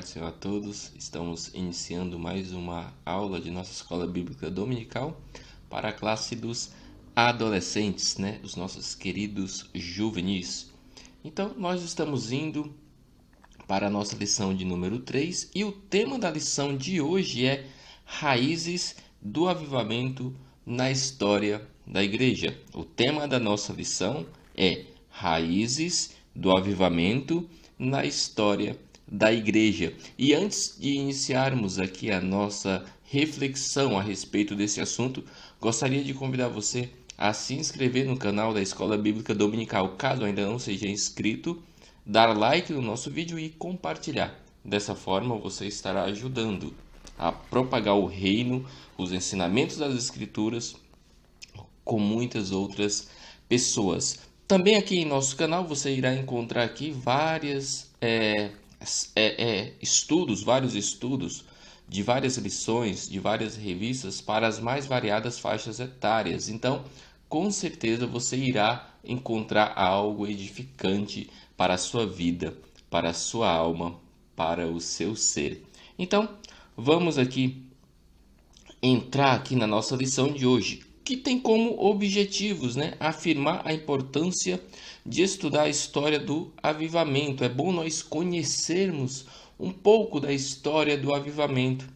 paz do Senhor a todos. Estamos iniciando mais uma aula de nossa escola bíblica dominical para a classe dos adolescentes, os nossos queridos juvenis. Então, nós estamos indo para a nossa lição de número 3 e o tema da lição de hoje é Raízes do Avivamento na História da Igreja. O tema da nossa lição é Raízes do Avivamento na História da Igreja. E antes de iniciarmos aqui a nossa reflexão a respeito desse assunto, gostaria de convidar você a se inscrever no canal da Escola Bíblica Dominical, caso ainda não seja inscrito, dar like no nosso vídeo e compartilhar. Dessa forma, você estará ajudando a propagar o reino, os ensinamentos das Escrituras com muitas outras pessoas. Também aqui em nosso canal você irá encontrar aqui vários estudos de várias lições, de várias revistas para as mais variadas faixas etárias. Então, com certeza você irá encontrar algo edificante para a sua vida, para a sua alma, para o seu ser. Então, vamos aqui entrar aqui na nossa lição de hoje, que tem como objetivos, afirmar a importância de estudar a história do avivamento. É bom nós conhecermos um pouco da história do avivamento.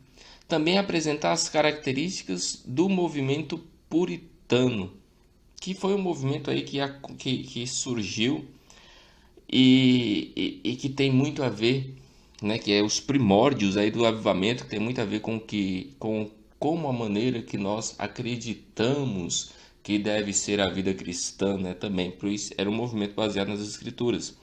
Também apresentar as características do movimento puritano, que foi um movimento aí que surgiu e que tem muito a ver, que é os primórdios aí do avivamento, que tem muito a ver com como a maneira que nós acreditamos que deve ser a vida cristã, também, por isso era um movimento baseado nas Escrituras.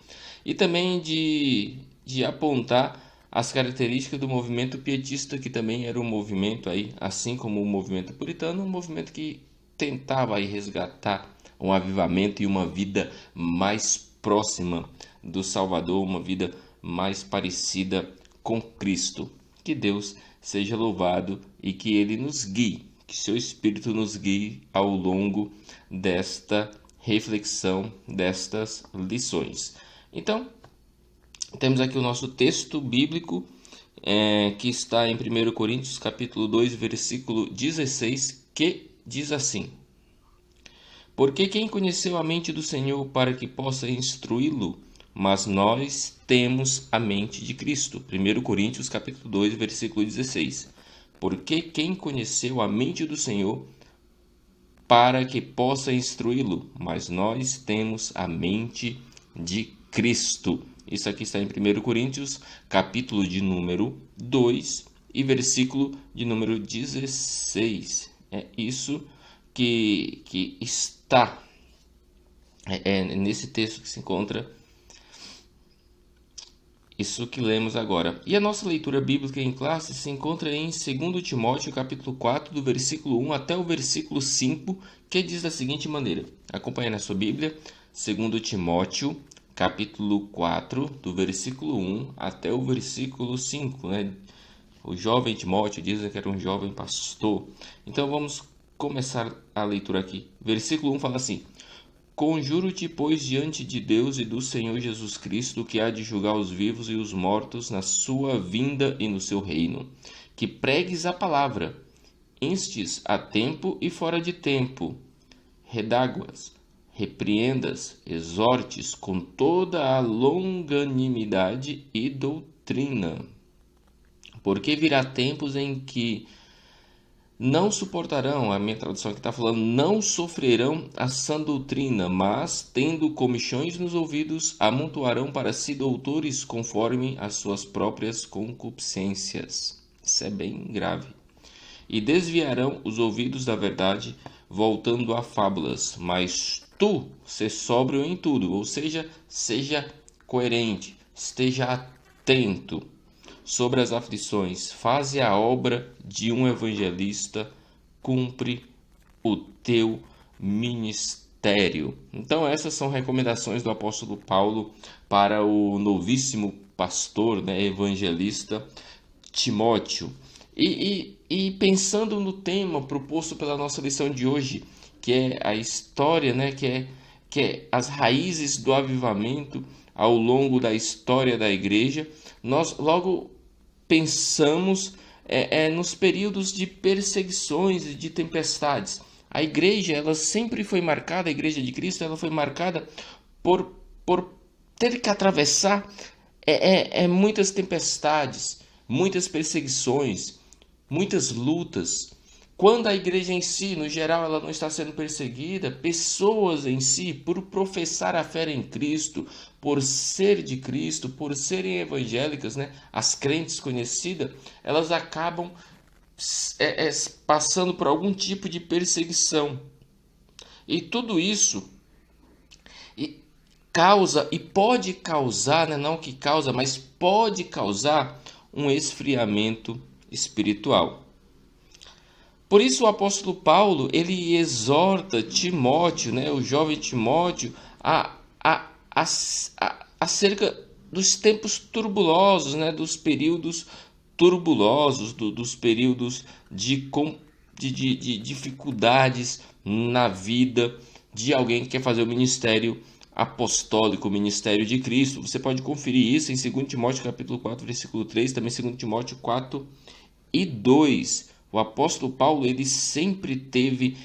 E também de apontar as características do movimento pietista, que também era um movimento aí, assim como o movimento puritano, um movimento que tentava aí resgatar um avivamento e uma vida mais próxima do Salvador, uma vida mais parecida com Cristo. Que Deus seja louvado e que Ele nos guie, que seu Espírito nos guie ao longo desta reflexão, destas lições. Então, temos aqui o nosso texto bíblico, que está em 1 Coríntios, capítulo 2, versículo 16, que diz assim: Porque quem conheceu a mente do Senhor para que possa instruí-lo? Mas nós temos a mente de Cristo. 1 Coríntios capítulo 2, versículo 16. Porque quem conheceu a mente do Senhor para que possa instruí-lo? Mas nós temos a mente de Cristo. Isso aqui está em 1 Coríntios capítulo de número 2 e versículo de número 16. É isso que está nesse texto que se encontra isso que lemos agora. E a nossa leitura bíblica em classe se encontra em 2 Timóteo, capítulo 4, do versículo 1 até o versículo 5, que diz da seguinte maneira. Acompanhe na sua Bíblia, 2 Timóteo, capítulo 4, do versículo 1 até o versículo 5. O jovem Timóteo diz que era um jovem pastor. Então vamos começar a leitura aqui. Versículo 1 fala assim: Conjuro-te, pois, diante de Deus e do Senhor Jesus Cristo, que há de julgar os vivos e os mortos na sua vinda e no seu reino, que pregues a palavra, instes a tempo e fora de tempo, redáguas, repreendas, exortes com toda a longanimidade e doutrina. Porque virá tempos em que não suportarão, a minha tradução aqui está falando, não sofrerão a sã doutrina, mas, tendo comichões nos ouvidos, amontoarão para si doutores conforme as suas próprias concupiscências. Isso é bem grave. E desviarão os ouvidos da verdade, voltando a fábulas. Mas tu, sê sóbrio em tudo, ou seja coerente, esteja atento sobre as aflições, faze a obra de um evangelista, cumpre o teu ministério. Então essas são recomendações do apóstolo Paulo para o novíssimo pastor, evangelista Timóteo. E pensando no tema proposto pela nossa lição de hoje, que é a história, que é as raízes do avivamento ao longo da história da igreja, nós logo pensamos nos períodos de perseguições e de tempestades. A igreja, ela sempre foi marcada, a igreja de Cristo, ela foi marcada por ter que atravessar muitas tempestades, muitas perseguições, muitas lutas. Quando a igreja em si, no geral, ela não está sendo perseguida, pessoas em si, por professar a fé em Cristo, por ser de Cristo, por serem evangélicas, né, as crentes conhecidas, elas acabam passando por algum tipo de perseguição. E tudo isso causa, e pode causar, né, não que causa, mas pode causar um esfriamento espiritual. Por isso o apóstolo Paulo, ele exorta Timóteo, né, o jovem Timóteo, acerca dos tempos turbulosos, né, dos períodos turbulosos, dos períodos de dificuldades na vida de alguém que quer fazer o ministério apostólico, o ministério de Cristo. Você pode conferir isso em 2 Timóteo capítulo 4, versículo 3, também 2 Timóteo 4 e 2. O apóstolo Paulo, ele sempre teve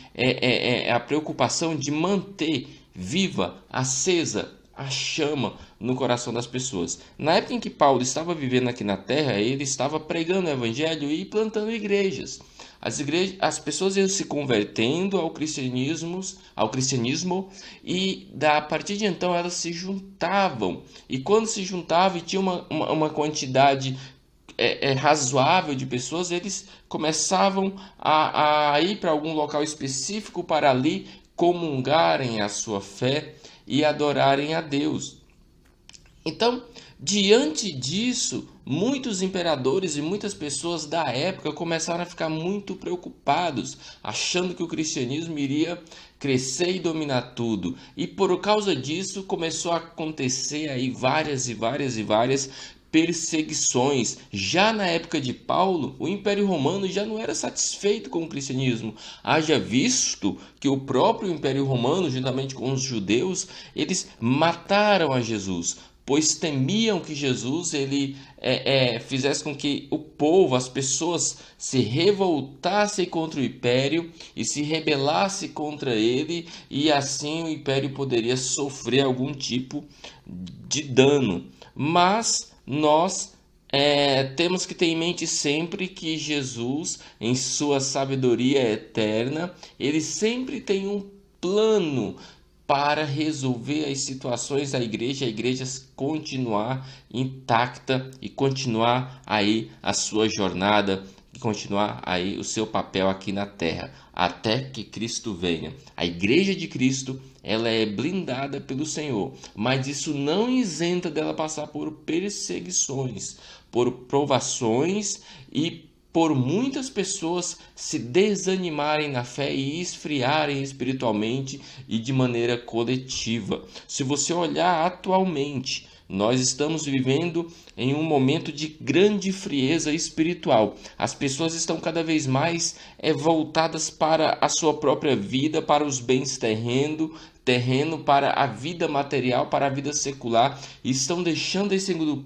a preocupação de manter viva, acesa, a chama no coração das pessoas. Na época em que Paulo estava vivendo aqui na terra, ele estava pregando o evangelho e plantando igrejas. As pessoas iam se convertendo ao cristianismo e a partir de então elas se juntavam. E quando se juntavam e tinha uma quantidade razoável de pessoas, eles começavam a ir para algum local específico para ali comungarem a sua fé e adorarem a Deus. Então, diante disso, muitos imperadores e muitas pessoas da época começaram a ficar muito preocupados, achando que o cristianismo iria crescer e dominar tudo. E por causa disso, começou a acontecer aí várias perseguições. Já na época de Paulo, o Império Romano já não era satisfeito com o cristianismo. Haja visto que o próprio Império Romano, juntamente com os judeus, eles mataram a Jesus, pois temiam que Jesus ele fizesse com que o povo, as pessoas, se revoltassem contra o império e se rebelassem contra ele, e assim o império poderia sofrer algum tipo de dano. Mas nós temos que ter em mente sempre que Jesus, em sua sabedoria eterna, ele sempre tem um plano para resolver as situações da igreja, a igreja continuar intacta e continuar aí a sua jornada, e continuar aí o seu papel aqui na terra, até que Cristo venha. A igreja de Cristo, ela é blindada pelo Senhor, mas isso não isenta dela passar por perseguições, por provações e por muitas pessoas se desanimarem na fé e esfriarem espiritualmente e de maneira coletiva. Se você olhar atualmente, nós estamos vivendo em um momento de grande frieza espiritual. As pessoas estão cada vez mais voltadas para a sua própria vida, para os bens terreno, para a vida material, para a vida secular, e estão deixando em segundo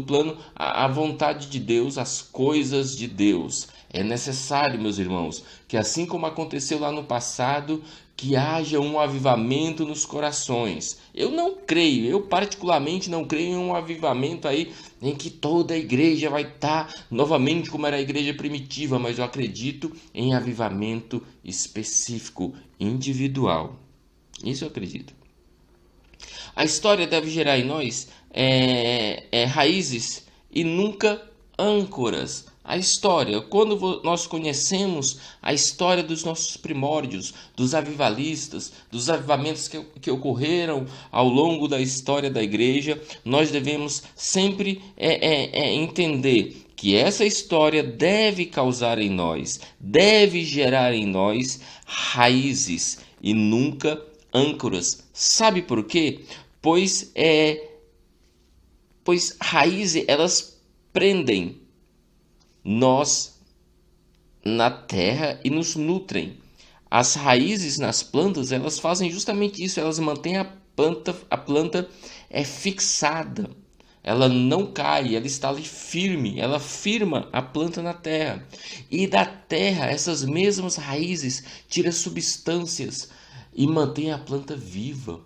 plano a vontade de Deus, as coisas de Deus. É necessário, meus irmãos, que assim como aconteceu lá no passado, que haja um avivamento nos corações. Eu particularmente não creio em um avivamento aí em que toda a igreja vai estar novamente como era a igreja primitiva, mas eu acredito em avivamento específico, individual. Isso eu acredito. A história deve gerar em nós raízes e nunca âncoras. A história, quando nós conhecemos a história dos nossos primórdios, dos avivalistas, dos avivamentos que ocorreram ao longo da história da igreja, nós devemos sempre entender que essa história deve causar em nós, deve gerar em nós raízes e nunca âncoras. Sabe por quê? Pois raízes, elas prendem nós na terra e nos nutrem. As raízes nas plantas, elas fazem justamente isso, elas mantêm a planta fixada. ela não cai, ela está ali firme, ela firma a planta na terra. E da terra, essas mesmas raízes tiram substâncias e mantêm a planta viva.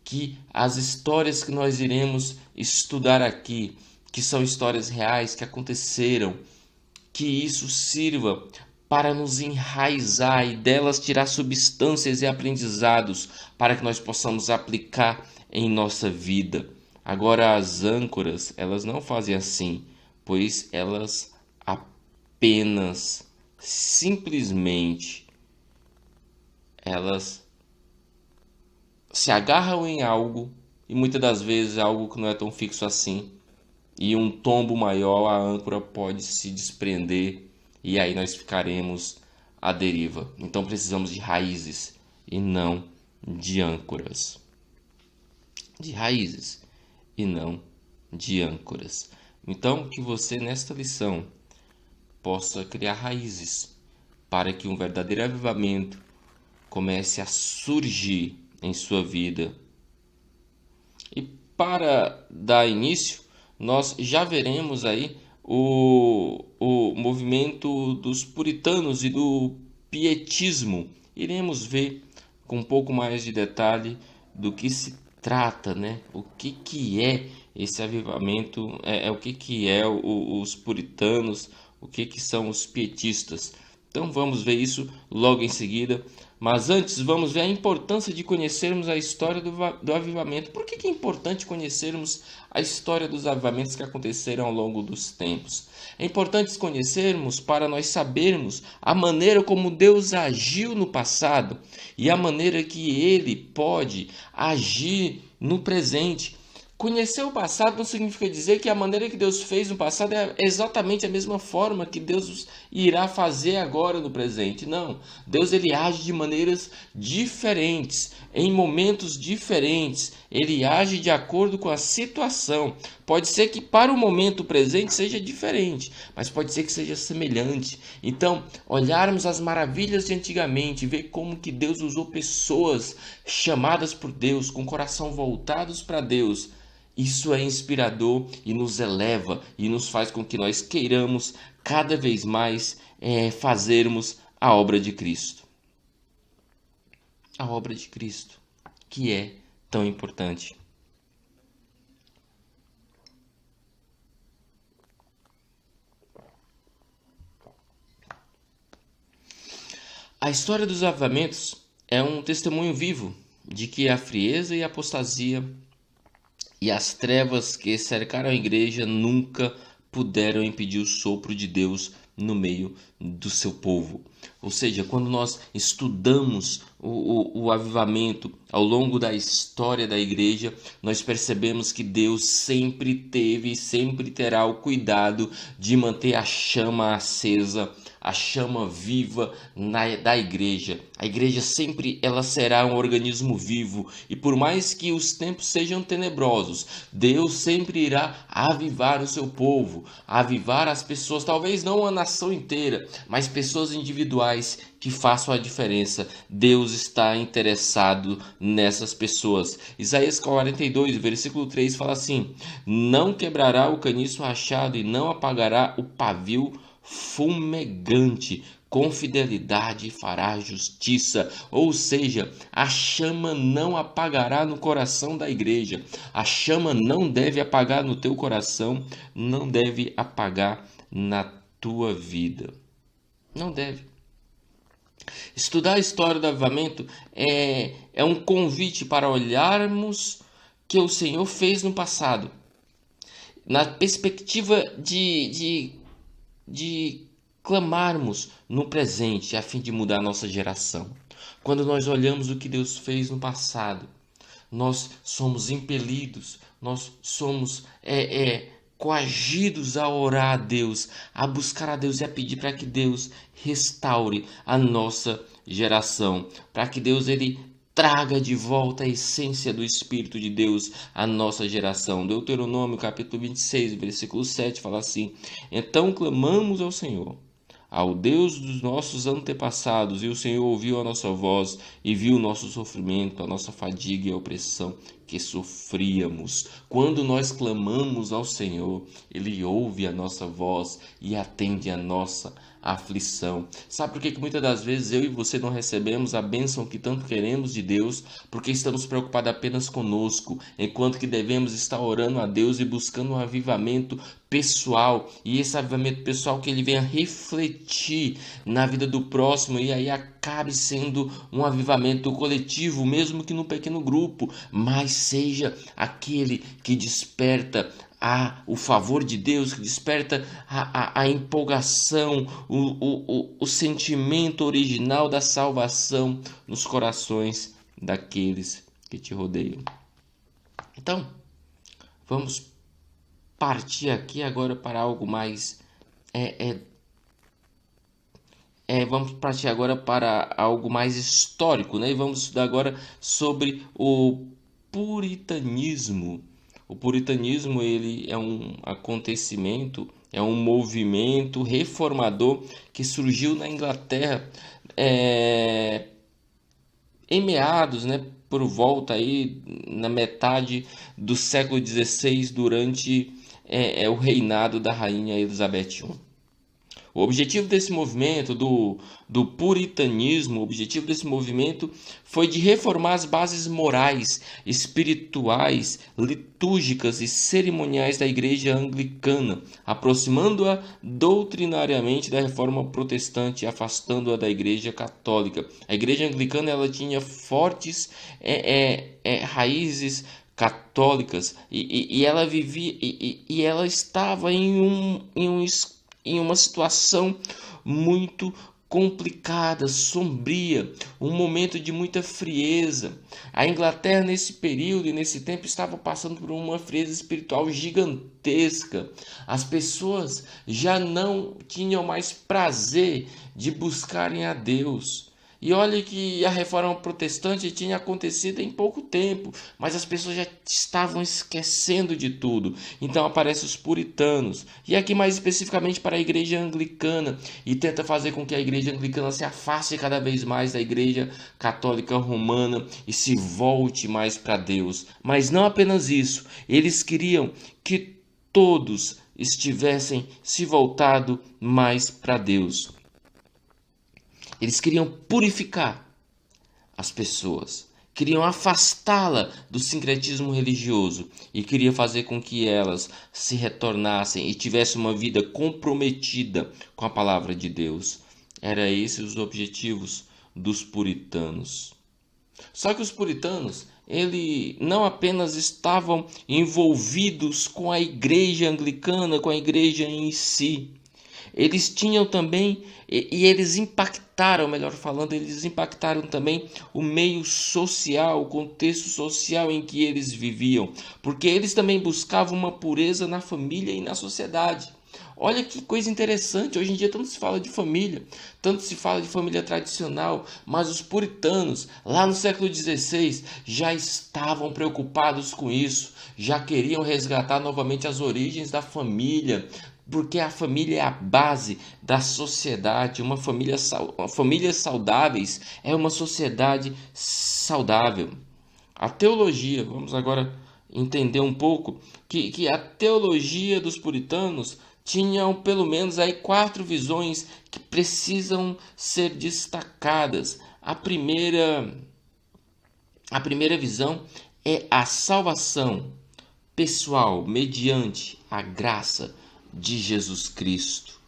Que as histórias que nós iremos estudar aqui, que são histórias reais que aconteceram, que isso sirva para nos enraizar e delas tirar substâncias e aprendizados para que nós possamos aplicar em nossa vida. Agora as âncoras, elas não fazem assim, pois elas apenas, simplesmente, elas se agarram em algo, e muitas das vezes é algo que não é tão fixo assim, e um tombo maior, a âncora pode se desprender, e aí nós ficaremos à deriva. Então precisamos de raízes e não de âncoras. De raízes e não de âncoras. Então que você nesta lição possa criar raízes para que um verdadeiro avivamento comece a surgir em sua vida. E para dar início, nós já veremos aí o movimento dos puritanos e do pietismo. Iremos ver com um pouco mais de detalhe do que se trata, né? O que é esse avivamento, o que é os puritanos, o que são os pietistas. Então vamos ver isso logo em seguida. Mas antes vamos ver a importância de conhecermos a história do avivamento. Por que é importante conhecermos a história dos avivamentos que aconteceram ao longo dos tempos? É importante conhecermos para nós sabermos a maneira como Deus agiu no passado e a maneira que Ele pode agir no presente. Conhecer o passado não significa dizer que a maneira que Deus fez no passado é exatamente a mesma forma que Deus irá fazer agora no presente. Não. Deus ele age de maneiras diferentes, em momentos diferentes. Ele age de acordo com a situação. Pode ser que para o momento presente seja diferente, mas pode ser que seja semelhante. Então, olharmos as maravilhas de antigamente, ver como que Deus usou pessoas chamadas por Deus, com o coração voltados para Deus. Isso é inspirador e nos eleva e nos faz com que nós queiramos cada vez mais fazermos a obra de Cristo. A obra de Cristo, que é tão importante. A história dos avivamentos é um testemunho vivo de que a frieza e a apostasia e as trevas que cercaram a igreja nunca puderam impedir o sopro de Deus no meio do seu povo. Ou seja, quando nós estudamos o avivamento ao longo da história da igreja, nós percebemos que Deus sempre teve e sempre terá o cuidado de manter a chama acesa, a chama viva da igreja. A igreja sempre ela será um organismo vivo e por mais que os tempos sejam tenebrosos, Deus sempre irá avivar o seu povo, avivar as pessoas, talvez não a nação inteira, mas pessoas individuais que façam a diferença. Deus está interessado nessas pessoas. Isaías 42, versículo 3 fala assim: não quebrará o caniço rachado e não apagará o pavio fumegante, com fidelidade fará justiça. Ou seja, a chama não apagará no coração da igreja. A chama não deve apagar no teu coração, não deve apagar na tua vida. Não deve. Estudar a história do avivamento é um convite para olharmos que o Senhor fez no passado, na perspectiva de clamarmos no presente a fim de mudar a nossa geração. Quando nós olhamos o que Deus fez no passado, nós somos impelidos, nós somos coagidos a orar a Deus, a buscar a Deus e a pedir para que Deus restaure a nossa geração, para que Deus ele traga de volta a essência do Espírito de Deus à nossa geração. Deuteronômio capítulo 26, versículo 7 fala assim: então clamamos ao Senhor, ao Deus dos nossos antepassados, e o Senhor ouviu a nossa voz e viu o nosso sofrimento, a nossa fadiga e a opressão que sofríamos. Quando nós clamamos ao Senhor, Ele ouve a nossa voz e atende a nossa aflição. Sabe por que muitas das vezes eu e você não recebemos a bênção que tanto queremos de Deus? Porque estamos preocupados apenas conosco, enquanto que devemos estar orando a Deus e buscando um avivamento pessoal, e esse avivamento pessoal que ele venha refletir na vida do próximo, e aí acabe sendo um avivamento coletivo, mesmo que num pequeno grupo, mas seja aquele que desperta o favor de Deus, que desperta a empolgação, o sentimento original da salvação nos corações daqueles que te rodeiam. Então, vamos partir aqui agora para algo mais... vamos partir agora para algo mais histórico, né? E vamos estudar agora sobre o puritanismo. O puritanismo, ele é um acontecimento, é um movimento reformador que surgiu na Inglaterra em meados, né, por volta aí na metade do século XVI, durante o reinado da rainha Elizabeth I. O objetivo desse movimento, do puritanismo, o objetivo desse movimento foi de reformar as bases morais, espirituais, litúrgicas e cerimoniais da Igreja Anglicana, aproximando-a doutrinariamente da reforma protestante e afastando-a da Igreja Católica. A Igreja Anglicana ela tinha fortes raízes católicas e ela vivia e ela estava em uma situação muito complicada, sombria, um momento de muita frieza. A Inglaterra nesse período e nesse tempo estava passando por uma frieza espiritual gigantesca. As pessoas já não tinham mais prazer de buscarem a Deus. E olha que a reforma protestante tinha acontecido em pouco tempo, mas as pessoas já estavam esquecendo de tudo. Então aparecem os puritanos, e aqui mais especificamente para a igreja anglicana, e tenta fazer com que a igreja anglicana se afaste cada vez mais da igreja católica romana e se volte mais para Deus. Mas não apenas isso, eles queriam que todos estivessem se voltado mais para Deus. Eles queriam purificar as pessoas, queriam afastá-la do sincretismo religioso e queriam fazer com que elas se retornassem e tivessem uma vida comprometida com a palavra de Deus. Eram esses os objetivos dos puritanos. Só que os puritanos, eles não apenas estavam envolvidos com a igreja anglicana, com a igreja em si. Eles tinham também, e eles impactaram, melhor falando, eles impactaram também o meio social, o contexto social em que eles viviam, porque eles também buscavam uma pureza na família e na sociedade. Olha que coisa interessante, hoje em dia tanto se fala de família, tanto se fala de família tradicional, mas os puritanos, lá no século XVI, já estavam preocupados com isso, já queriam resgatar novamente as origens da família, porque a família é a base da sociedade. Uma família saudáveis é uma sociedade saudável. A teologia, vamos agora entender um pouco que a teologia dos puritanos tinham pelo menos aí 4 visões que precisam ser destacadas. A primeira visão é a salvação pessoal mediante a graça de Jesus Cristo.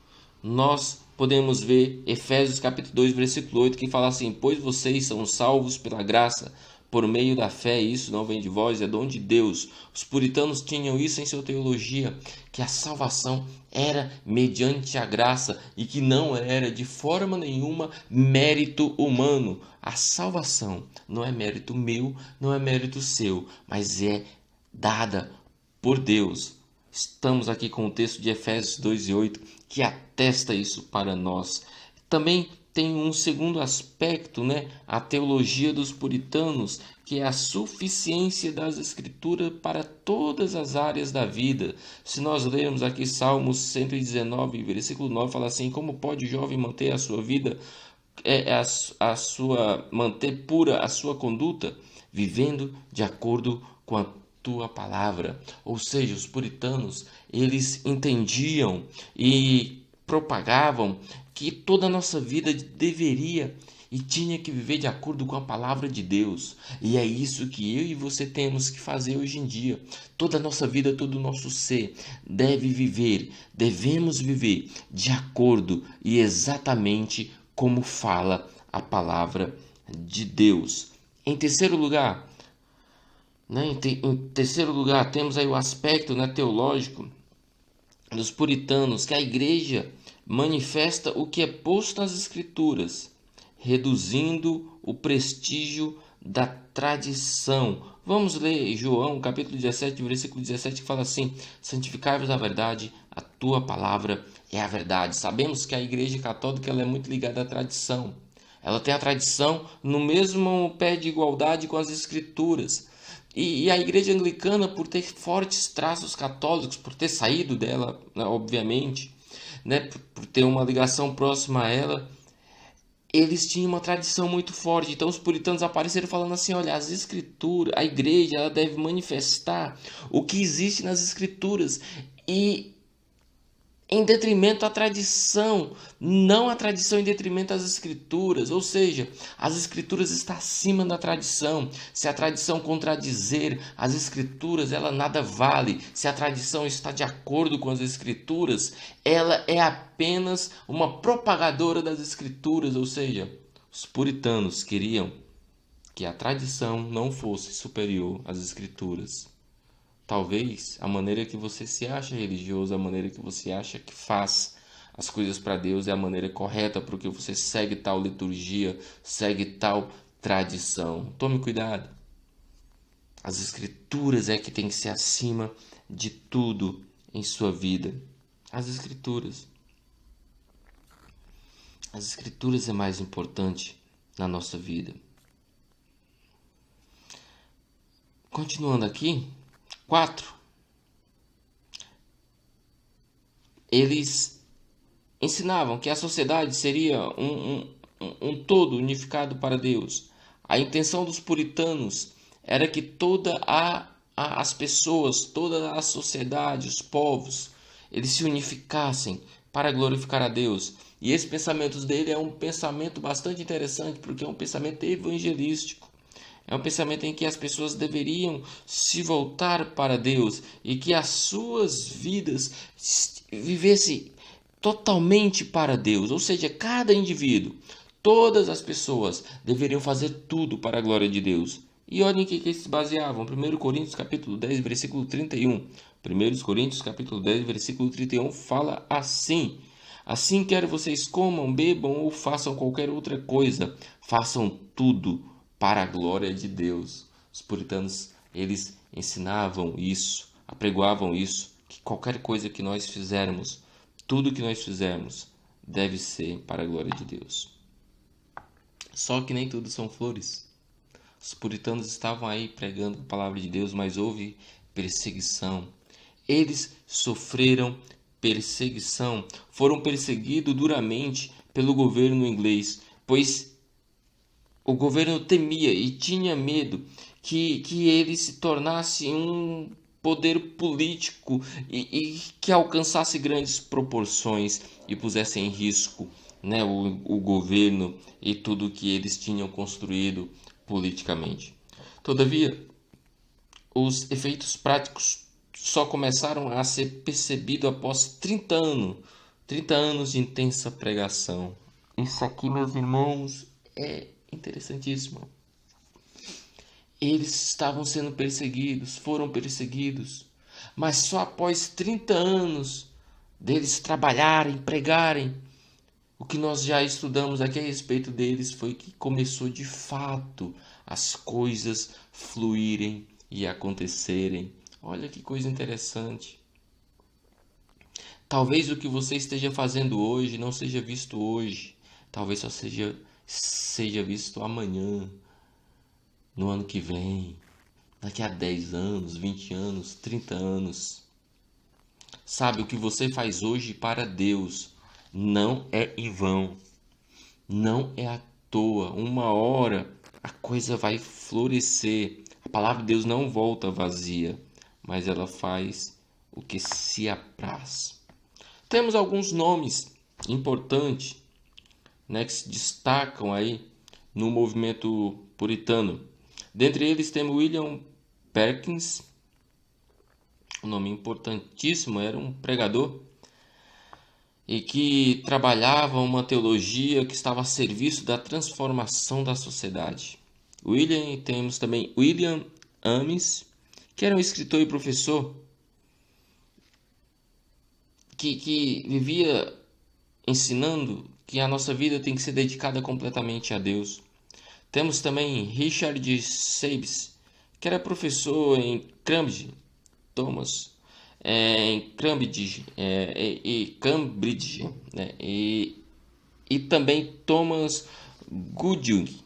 Nós podemos ver Efésios capítulo 2, versículo 8, que fala assim: pois vocês são salvos pela graça, por meio da fé, e isso não vem de vós, é dom de Deus. Os puritanos tinham isso em sua teologia, que a salvação era mediante a graça e que não era de forma nenhuma mérito humano. A salvação não é mérito meu, não é mérito seu, mas é dada por Deus. Estamos aqui com o texto de Efésios 2 e 8 que atesta isso para nós. Também tem um segundo aspecto, né? A teologia dos puritanos, que é a suficiência das escrituras para todas as áreas da vida. Se nós lermos aqui Salmos 119, versículo 9, fala assim: como pode o jovem manter a sua vida, manter pura a sua conduta, vivendo de acordo com a tua palavra. Ou seja, os puritanos, eles entendiam e propagavam que toda a nossa vida deveria e tinha que viver de acordo com a palavra de Deus. E é isso que eu e você temos que fazer hoje em dia. Toda a nossa vida, todo o nosso ser devemos viver de acordo e exatamente como fala a palavra de Deus. Em terceiro lugar, temos aí o aspecto, teológico dos puritanos, que a igreja manifesta o que é posto nas escrituras, reduzindo o prestígio da tradição. Vamos ler João, capítulo 17, versículo 17, que fala assim: santificai-vos na verdade, a tua palavra é a verdade. Sabemos que a igreja católica ela é muito ligada à tradição. Ela tem a tradição no mesmo pé de igualdade com as escrituras. E a igreja anglicana, por ter fortes traços católicos, por ter saído dela, obviamente, por ter uma ligação próxima a ela, eles tinham uma tradição muito forte. Então os puritanos apareceram falando assim: olha, as escrituras, a igreja ela deve manifestar o que existe nas escrituras e em detrimento à tradição, não a tradição em detrimento às escrituras. Ou seja, as escrituras estão acima da tradição. Se a tradição contradizer as escrituras, ela nada vale. Se a tradição está de acordo com as escrituras, ela é apenas uma propagadora das escrituras. Ou seja, os puritanos queriam que a tradição não fosse superior às escrituras. Talvez a maneira que você se acha religioso, a maneira que você acha que faz as coisas para Deus é a maneira correta, porque você segue tal liturgia, segue tal tradição. Tome cuidado. As escrituras é que tem que ser acima de tudo em sua vida. As escrituras. As escrituras é mais importante na nossa vida. Continuando aqui. 4. Eles ensinavam que a sociedade seria um todo unificado para Deus. A intenção dos puritanos era que as pessoas, toda a sociedade, os povos, eles se unificassem para glorificar a Deus. E esse pensamento dele é um pensamento bastante interessante, porque é um pensamento evangelístico. É um pensamento em que as pessoas deveriam se voltar para Deus e que as suas vidas vivessem totalmente para Deus. Ou seja, cada indivíduo, todas as pessoas deveriam fazer tudo para a glória de Deus. E olhem em que eles se baseavam. 1 Coríntios capítulo 10, versículo 31. 1 Coríntios capítulo 10, versículo 31 fala assim: assim, quer vocês comam, bebam ou façam qualquer outra coisa, façam tudo para a glória de Deus. Os puritanos, eles ensinavam isso, apregoavam isso, que qualquer coisa que nós fizermos, tudo que nós fizermos, deve ser para a glória de Deus. Só que nem tudo são flores. Os puritanos estavam aí pregando a palavra de Deus, mas houve perseguição. Eles sofreram perseguição, foram perseguidos duramente pelo governo inglês, pois o governo temia e tinha medo que ele se tornasse um poder político e que alcançasse grandes proporções e pusesse em risco, o governo e tudo que eles tinham construído politicamente. Todavia, os efeitos práticos só começaram a ser percebidos após 30 anos de intensa pregação. Isso aqui, meus irmãos, é interessantíssimo. Eles estavam sendo perseguidos, foram perseguidos, mas só após 30 anos deles trabalharem, pregarem, o que nós já estudamos aqui a respeito deles foi que começou de fato as coisas fluírem e acontecerem. Olha que coisa interessante. Talvez o que você esteja fazendo hoje não seja visto hoje, talvez só seja visto amanhã, no ano que vem, daqui a 10 anos, 20 anos, 30 anos. Sabe, o que você faz hoje para Deus não é em vão, não é à toa. Uma hora a coisa vai florescer. A palavra de Deus não volta vazia, mas ela faz o que se apraz. Temos alguns nomes importantes, né, que se destacam aí no movimento puritano. Dentre eles temos William Perkins, um nome importantíssimo, era um pregador e que trabalhava uma teologia que estava a serviço da transformação da sociedade. Temos também William Ames, que era um escritor e professor que vivia ensinando que a nossa vida tem que ser dedicada completamente a Deus. Temos também Richard Sabes, que era professor em Cambridge, né? E também Thomas Goodwin,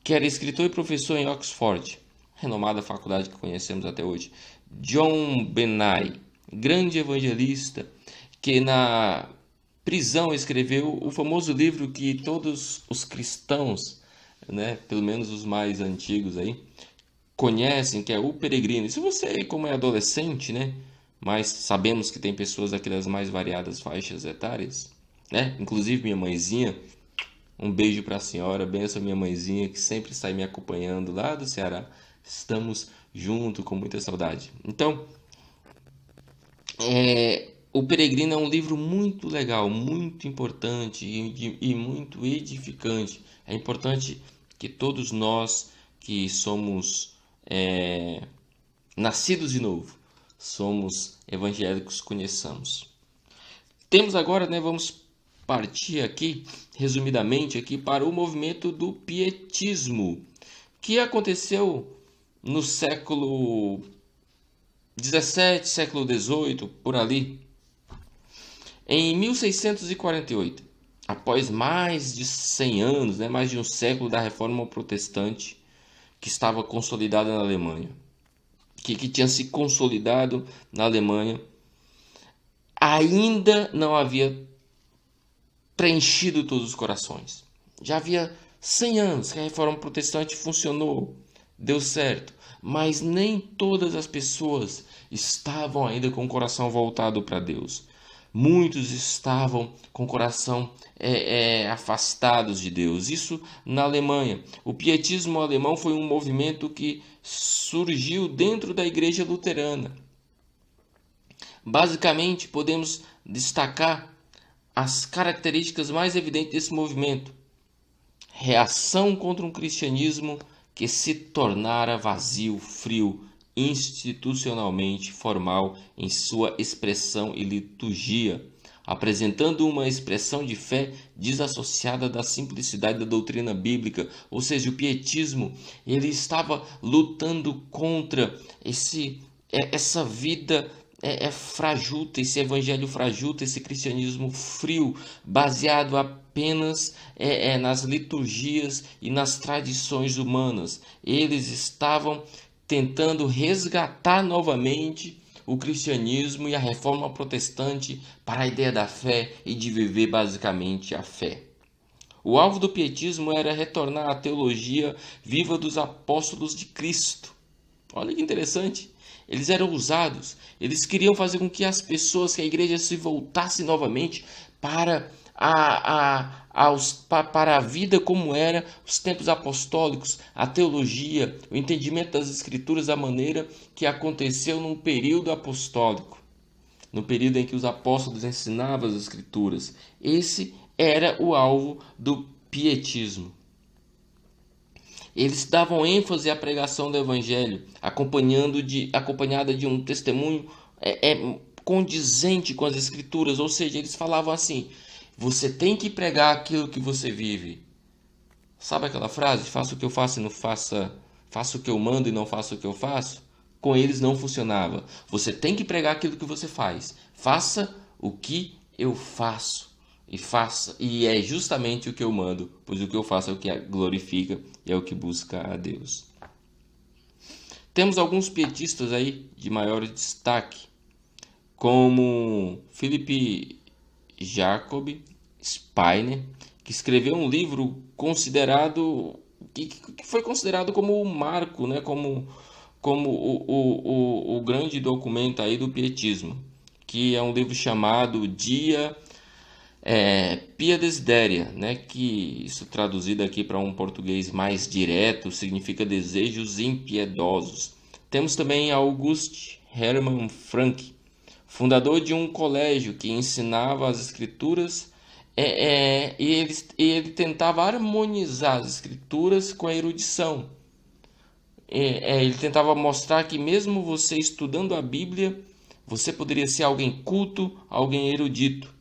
que era escritor e professor em Oxford, renomada faculdade que conhecemos até hoje. John Benay, grande evangelista, que na prisão escreveu o famoso livro que todos os cristãos, né, pelo menos os mais antigos aí, conhecem, que é O Peregrino. E se você, como é adolescente, né, mas sabemos que tem pessoas aqui das mais variadas faixas etárias, né, inclusive minha mãezinha, um beijo para a senhora, benção minha mãezinha, que sempre está me acompanhando lá do Ceará. Estamos juntos com muita saudade. Então, O Peregrino é um livro muito legal, muito importante e muito edificante. É importante que todos nós que somos nascidos de novo, somos evangélicos, conheçamos. Temos agora, né, vamos partir aqui, resumidamente, aqui para o movimento do pietismo, que aconteceu no século XVII, século XVIII, por ali. Em 1648, após mais de 100 anos, né, mais de um século da Reforma Protestante, que estava consolidada na Alemanha, que tinha se consolidado na Alemanha, ainda não havia preenchido todos os corações. Já havia 100 anos que a Reforma Protestante funcionou, deu certo, mas nem todas as pessoas estavam ainda com o coração voltado para Deus. Muitos estavam com o coração afastados de Deus. Isso na Alemanha. O pietismo alemão foi um movimento que surgiu dentro da Igreja Luterana. Basicamente, podemos destacar as características mais evidentes desse movimento: reação contra um cristianismo que se tornara vazio, frio, institucionalmente formal em sua expressão e liturgia, apresentando uma expressão de fé desassociada da simplicidade da doutrina bíblica. Ou seja, o pietismo, ele estava lutando contra essa vida frajuta, esse evangelho frajuta, esse cristianismo frio, baseado apenas nas liturgias e nas tradições humanas. Eles estavam tentando resgatar novamente o cristianismo e a reforma protestante para a ideia da fé e de viver basicamente a fé. O alvo do pietismo era retornar à teologia viva dos apóstolos de Cristo. Olha que interessante. Eles eram ousados. Eles queriam fazer com que as pessoas, que a igreja se voltasse novamente para a vida como era os tempos apostólicos, a teologia, o entendimento das escrituras da maneira que aconteceu num período apostólico, no período em que os apóstolos ensinavam as escrituras. Esse era o alvo do pietismo. Eles davam ênfase à pregação do evangelho, acompanhada de um testemunho condizente com as escrituras. Ou seja, eles falavam assim: você tem que pregar aquilo que você vive. Sabe aquela frase? Faça o que eu faço e não faça... Faça o que eu mando e não faça o que eu faço? Com eles não funcionava. Você tem que pregar aquilo que você faz. Faça o que eu faço. E é justamente o que eu mando, pois o que eu faço é o que glorifica e é o que busca a Deus. Temos alguns pietistas aí de maior destaque, como Philip Jacob Spener, que escreveu um livro que foi considerado como um marco, né, como como o grande documento aí do pietismo, que é um livro chamado Pia Desideria, né? Que isso traduzido aqui para um português mais direto significa desejos impiedosos. Temos também August Hermann Frank, fundador de um colégio que ensinava as escrituras e ele tentava harmonizar as escrituras com a erudição. Ele tentava mostrar que mesmo você estudando a Bíblia, você poderia ser alguém culto, alguém erudito.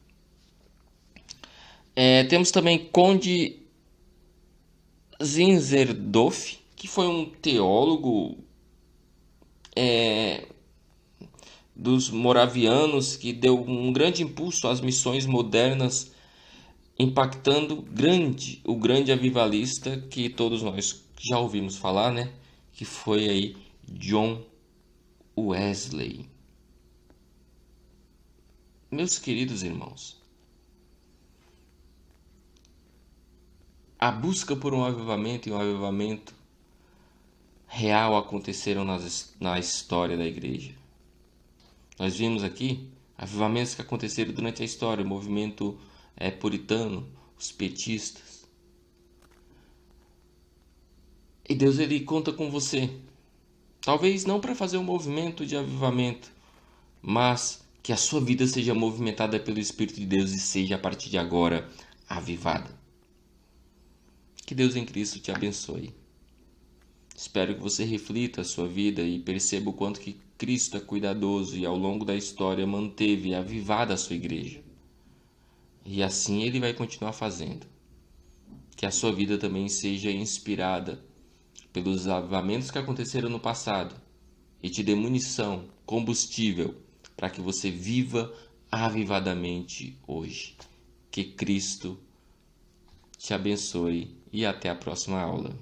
Temos também Conde Zinzendorf, que foi um teólogo dos moravianos que deu um grande impulso às missões modernas, impactando o grande avivalista que todos nós já ouvimos falar, né? Que foi aí John Wesley. Meus queridos irmãos, a busca por um avivamento e um avivamento real aconteceram na história da igreja. Nós vimos aqui avivamentos que aconteceram durante a história, o movimento puritano, os pietistas. E Deus, ele conta com você. Talvez não para fazer um movimento de avivamento, mas que a sua vida seja movimentada pelo Espírito de Deus e seja a partir de agora avivada. Que Deus em Cristo te abençoe. Espero que você reflita a sua vida e perceba o quanto que Cristo é cuidadoso e ao longo da história manteve avivada a sua igreja. E assim Ele vai continuar fazendo. Que a sua vida também seja inspirada pelos avivamentos que aconteceram no passado e te dê munição, combustível, para que você viva avivadamente hoje. Que Cristo te abençoe e até a próxima aula.